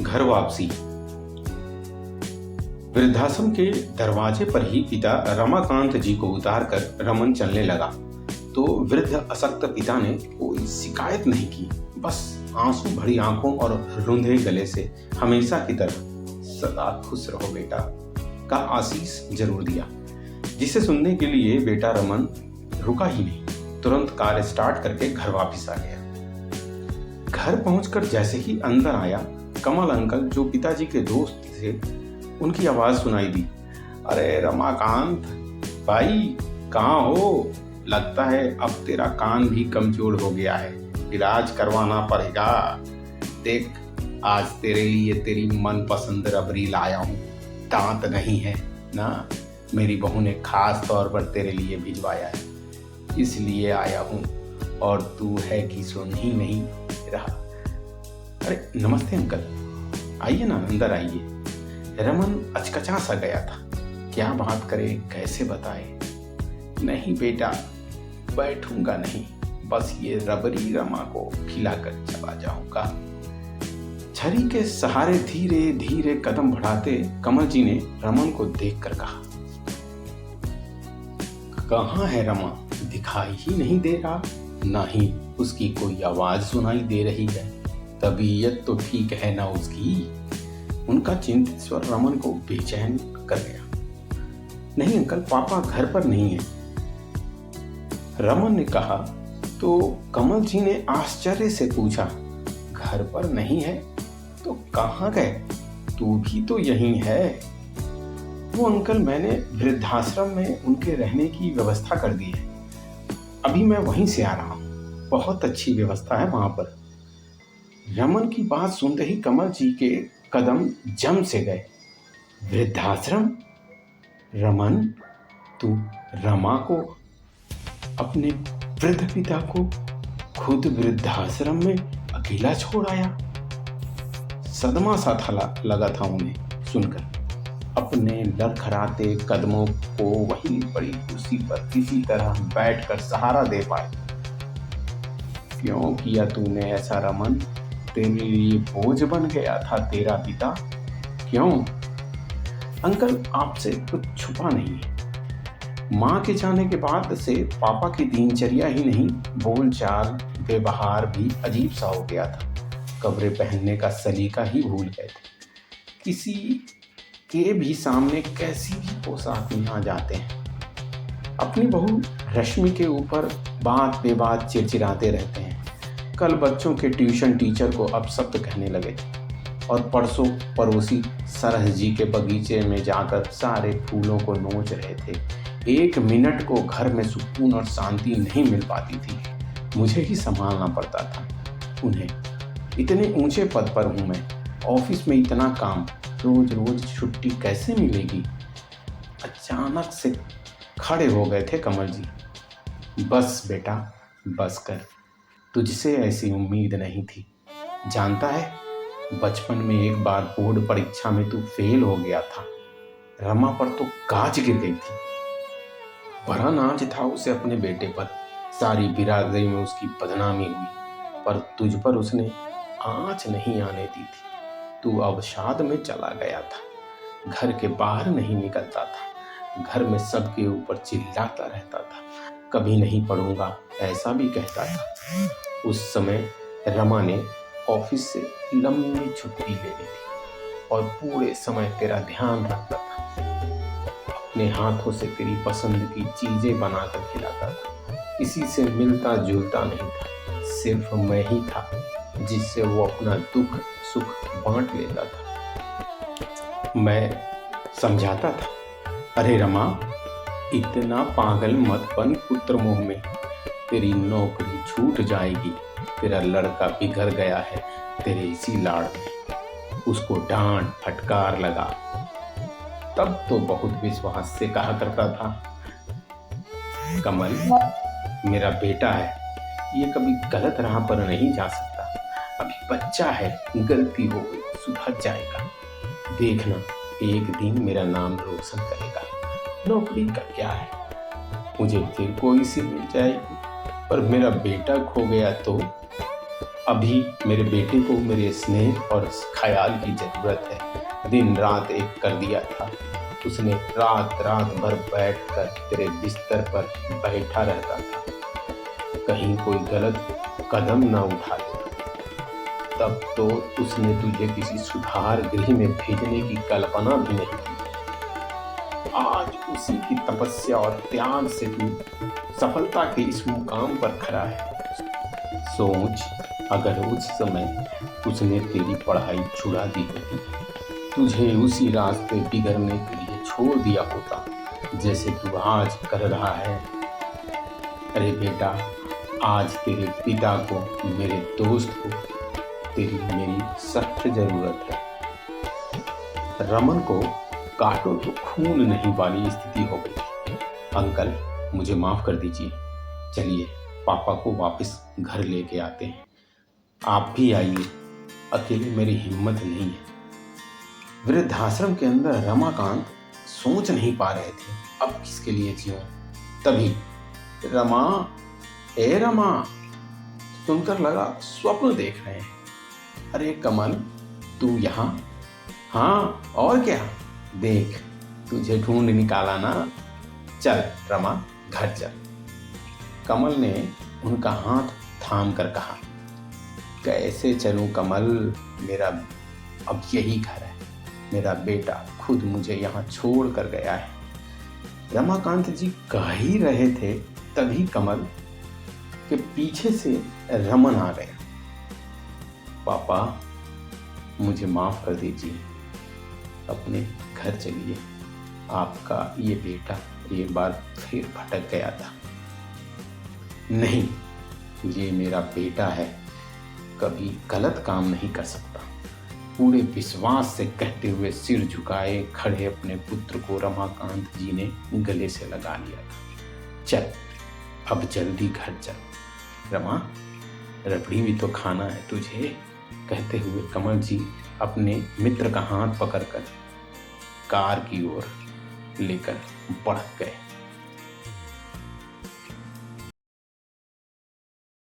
घर वापसी। वृद्धाश्रम के दरवाजे पर ही पिता रमाकांत जी को उतार कर रमन चलने लगा तो वृद्ध अशक्त पिता ने कोई शिकायत नहीं की, बस आंसू भरी आंखों और रुंधे गले से हमेशा की तरह सदा खुश रहो बेटा का आशीष जरूर दिया, जिसे सुनने के लिए बेटा रमन रुका ही नहीं, तुरंत कार स्टार्ट करके घर वापस आ गया। घर पहुंचकर जैसे ही अंदर आया, कमल अंकल जो पिताजी के दोस्त थे उनकी आवाज सुनाई दी। अरे रमाकांत भाई, कहाँ हो? लगता है अब तेरा कान भी कमजोर हो गया है, इलाज करवाना पड़ेगा। देख, आज तेरे लिए तेरी मनपसंद रबड़ी लाया हूँ। दांत नहीं है ना, मेरी बहू ने खास तौर पर तेरे लिए भिजवाया है, इसलिए आया हूँ। और तू है कि सुन ही नहीं रहा। अरे नमस्ते अंकल, आइए ना, अंदर आइए। रमन अचकचा सा गया था, क्या बात करे, कैसे बताए। नहीं बेटा, बैठूंगा नहीं, बस ये रबड़ी रमा को खिलाकर चला जाऊंगा। छड़ी के सहारे धीरे धीरे कदम बढ़ाते कमल जी ने रमन को देखकर कहा, कहाँ है रमा? दिखाई ही नहीं दे रहा, ना ही उसकी कोई आवाज सुनाई दे रही है। तबीयत तो ठीक है ना उसकी? उनका चिंतित स्वर रमन को बेचैन कर गया। नहीं अंकल, पापा घर पर नहीं है, रमन ने कहा। तो कमल जी ने आश्चर्य से पूछा, घर पर नहीं है तो कहाँ गए? तू भी तो यहीं है। वो अंकल, मैंने वृद्धाश्रम में उनके रहने की व्यवस्था कर दी है, अभी मैं वहीं से आ रहा हूँ, बहुत अच्छी व्यवस्था है वहां पर। रमन की बात सुनते ही कमल जी के कदम जम से गए। वृद्धाश्रम? रमन, तू रमा को, अपने वृद्ध पिता को खुद वृद्धाश्रम में अकेला छोड़ आया? सदमा सा था लगा था उन्हें सुनकर। अपने लड़खड़ाते कदमों को वहीं पड़ी कुर्सी पर किसी तरह बैठकर सहारा दे पाए। क्यों किया तूने ऐसा रमन? तेरे लिए बोझ बन गया था तेरा पिता? क्यों? अंकल, आपसे कुछ छुपा नहीं है। माँ के जाने के बाद से पापा की दिनचर्या ही नहीं, बोलचाल व्यवहार भी अजीब सा हो गया था। कपड़े पहनने का सलीका ही भूल गए थे। किसी के भी सामने कैसी भी पोशाक में आ जाते हैं। अपनी बहू रश्मि के ऊपर बात बेबात चिड़चिड़ाते रहते हैं। कल बच्चों के ट्यूशन टीचर को अपशब्द कहने लगे थे और परसों पड़ोसी सरह जी के बगीचे में जाकर सारे फूलों को नोच रहे थे। एक मिनट को घर में सुकून और शांति नहीं मिल पाती थी, मुझे ही संभालना पड़ता था उन्हें। इतने ऊंचे पद पर हूँ मैं, ऑफिस में इतना काम, रोज रोज छुट्टी कैसे मिलेगी? अचानक से खड़े हो गए थे कमल जी। बस बेटा, बस कर, तुझसे ऐसी उम्मीद नहीं थी। जानता है, बचपन में एक बार बोर्ड परीक्षा में तू फेल हो गया था, रमा पर तो गाज गिर गई थी। बड़ा नाज था उसे अपने बेटे पर, सारी बिरादरी में उसकी बदनामी हुई, पर तुझ पर उसने आंच नहीं आने दी थी। तू अवसाद में चला गया था, घर के बाहर नहीं निकलता था, घर में सबके ऊपर चिल्लाता रहता था, कभी नहीं पढ़ूंगा ऐसा भी कहता था। उस समय रमा ने ऑफिस से लंबी छुट्टी ले ली थी और पूरे समय तेरा ध्यान रखता था, अपने हाथों से तेरी पसंद की चीजें बनाकर खिलाता था। किसी से मिलता जुलता नहीं था, सिर्फ मैं ही था जिससे वो अपना दुख सुख बांट लेता था। मैं समझाता था, अरे रमा, इतना पागल मत बन पुत्र मोह में, तेरी नौकरी छूट जाएगी, तेरा लड़का बिगड़ गया है तेरे इसी लाड़ में, उसको डांट फटकार लगा। तब तो बहुत विश्वास से कहा करता था, कमल मेरा बेटा है, ये कभी गलत राह पर नहीं जा सकता, अभी बच्चा है, गलती हो गई, सुधर जाएगा, देखना एक दिन मेरा नाम रोशन करेगा। नौकरी का क्या है, मुझे फिर कोई सी मिल जाएगी, पर मेरा बेटा खो गया तो अभी मेरे बेटे को मेरे स्नेह और ख्याल की जरूरत है। दिन रात एक कर दिया था। उसने रात रात भर बैठकर तेरे बिस्तर पर बैठा रहता था, कहीं कोई गलत कदम न उठा ले। तब तो उसने तुझे किसी सुधार गृह में भेजने की कल्पना भी नहीं की। आज उसी की तपस्या और त्याग से तू सफलता के इस मुकाम पर खड़ा है। सोच, अगर उस समय उसने तेरी पढ़ाई छुड़ा दी होती, तुझे उसी रास्ते बिगड़ने के लिए छोड़ दिया होता जैसे तू आज कर रहा है। अरे बेटा, आज तेरे पिता को, मेरे दोस्त को तेरी मेरी सख्त जरूरत है। रमन को काटो तो खून नहीं वाली स्थिति हो गई। अंकल, मुझे माफ कर दीजिए। चलिए पापा को वापस घर लेके आते हैं। आप भी आइए, अकेले मेरी हिम्मत नहीं है। वृद्धाश्रम के अंदर रमाकांत सोच नहीं पा रहे थे अब किसके लिए जीऊं। तभी रमा, ए रमा, सुनकर लगा स्वप्न देख रहे हैं। अरे कमल, तू यहाँ? हाँ और क्या, देख तुझे ढूंढ निकाला ना। चल रमा, घर चल। कमल ने उनका हाथ थाम कर कहा, कैसे चलूं कमल, मेरा अब यही घर है। मेरा बेटा खुद मुझे यहाँ छोड़ कर गया है। रमाकांत जी कह ही रहे थे, तभी कमल के पीछे से रमन आ गया। पापा, मुझे माफ कर दीजिए, अपने घर चलिए। आपका ये बेटा एक बार फिर भटक गया था। नहीं, ये मेरा बेटा है, कभी गलत काम नहीं कर सकता। पूरे विश्वास से कहते हुए सिर झुकाए खड़े अपने पुत्र को रमाकांत जी ने गले से लगा लिया था। चल अब जल्दी घर चल। रमा, रबड़ी भी तो खाना है तुझे, कहते हुए कमल जी अपने मित्र का हाथ पकड़कर कार की ओर लेकर बढ़ गए।